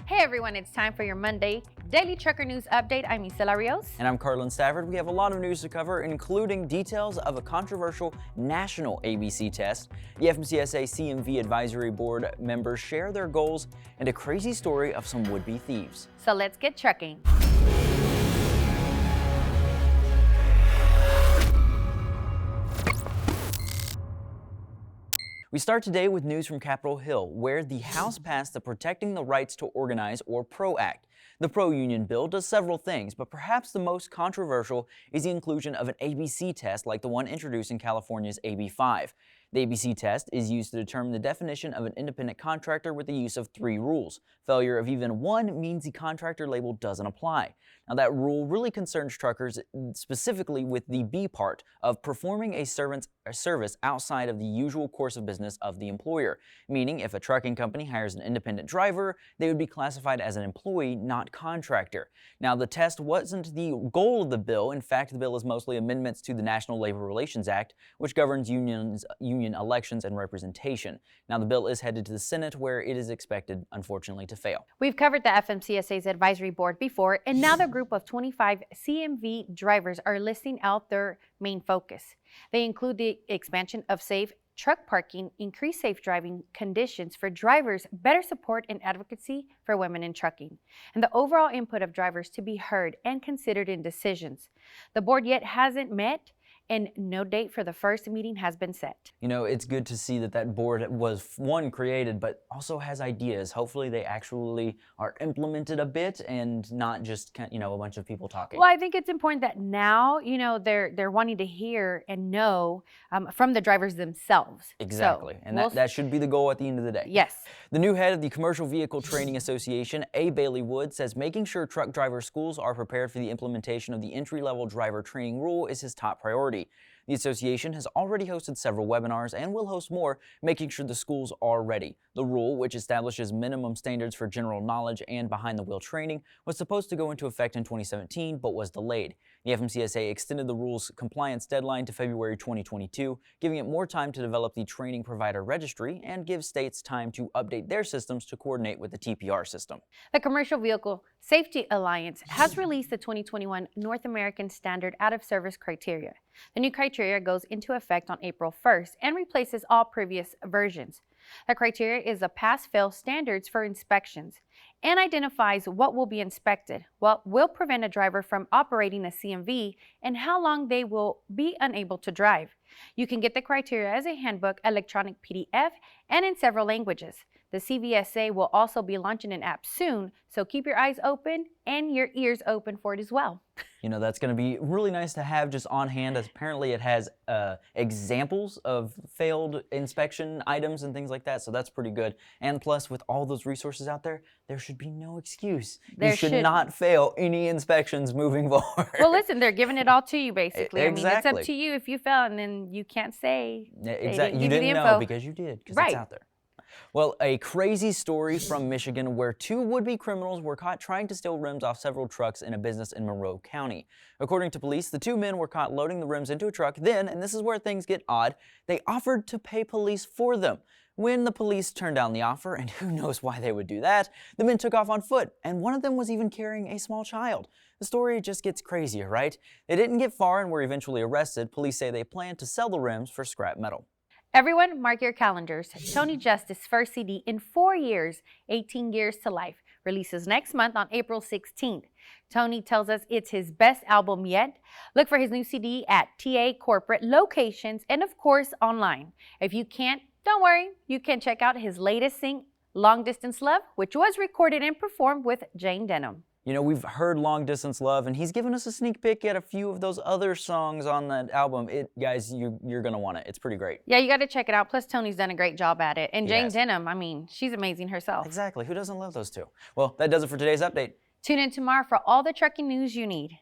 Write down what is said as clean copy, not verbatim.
Hey everyone, it's time for your Monday Daily Trucker News Update. I'm Isela Rios. And I'm Carlin Stafford. We have a lot of news to cover, including details of a controversial national ABC test. The FMCSA CMV Advisory Board members share their goals and a crazy story of some would-be thieves. So let's get trucking. We start today with news from Capitol Hill, where the House passed the Protecting the Rights to Organize, or PRO Act. The pro-union bill does several things, but perhaps the most controversial is the inclusion of an ABC test like the one introduced in California's AB 5. The ABC test is used to determine the definition of an independent contractor with the use of 3 rules. Failure of even one means the contractor label doesn't apply. Now, that rule really concerns truckers specifically with the B part of performing a service outside of the usual course of business of the employer, meaning if a trucking company hires an independent driver, they would be classified as an employee, not contractor. Now, the test wasn't the goal of the bill. In fact, the bill is mostly amendments to the National Labor Relations Act, which governs union elections and representation. Now, the bill is headed to the Senate, where it is expected, unfortunately, to fail. We've covered the FMCSA's advisory board before, and now the group of 25 CMV drivers are listing out their main focus. They include the expansion of safe truck parking, increased safe driving conditions for drivers, better support and advocacy for women in trucking, and the overall input of drivers to be heard and considered in decisions. The board yet hasn't met, and no date for the first meeting has been set. You know, it's good to see that that board was, one, created, but also has ideas. Hopefully they actually are implemented a bit and not just, a bunch of people talking. Well, I think it's important that now, they're wanting to hear and know from the drivers themselves. Exactly, so and that should be the goal at the end of the day. Yes. The new head of the Commercial Vehicle Training Association, A. Bailey Wood, says making sure truck driver schools are prepared for the implementation of the entry-level driver training rule is his top priority. The association has already hosted several webinars and will host more, making sure the schools are ready. The rule, which establishes minimum standards for general knowledge and behind-the-wheel training, was supposed to go into effect in 2017, but was delayed. The FMCSA extended the rule's compliance deadline to February 2022, giving it more time to develop the training provider registry and give states time to update their systems to coordinate with the TPR system. The Commercial Vehicle Safety Alliance has released the 2021 North American Standard Out-of-Service Criteria. The new criteria goes into effect on April 1st and replaces all previous versions. The criteria is a pass-fail standards for inspections and identifies what will be inspected, what will prevent a driver from operating a CMV, and how long they will be unable to drive. You can get the criteria as a handbook, electronic PDF, and in several languages. The CVSA will also be launching an app soon, so keep your eyes open and your ears open for it as well. That's going to be really nice to have just on hand, as apparently it has examples of failed inspection items and things like that, so that's pretty good. And plus, with all those resources out there, there should be no excuse. You should not fail any inspections moving forward. Well, listen, they're giving it all to you, basically. Exactly. I mean, it's up to you if you fail, and then you can't say exactly. You didn't know because you did, because it's out there. Well, a crazy story from Michigan where 2 would-be criminals were caught trying to steal rims off several trucks in a business in Monroe County. According to police, the 2 men were caught loading the rims into a truck. Then, and this is where things get odd, they offered to pay police for them. When the police turned down the offer, and who knows why they would do that, the men took off on foot, and one of them was even carrying a small child. The story just gets crazier, right? They didn't get far and were eventually arrested. Police say they plan to sell the rims for scrap metal. Everyone, mark your calendars. Tony Justice's first CD in 4 years, 18 Years to Life, releases next month on April 16th. Tony tells us it's his best album yet. Look for his new CD at TA corporate locations and, of course, online. If you can't, don't worry. You can check out his latest single, Long Distance Love, which was recorded and performed with Jane Denham. We've heard Long Distance Love, and he's given us a sneak peek at a few of those other songs on that album. Guys, you're going to want it. It's pretty great. Yeah, you got to check it out. Plus, Tony's done a great job at it. And Jane Denham, I mean, she's amazing herself. Exactly. Who doesn't love those two? Well, that does it for today's update. Tune in tomorrow for all the trucking news you need.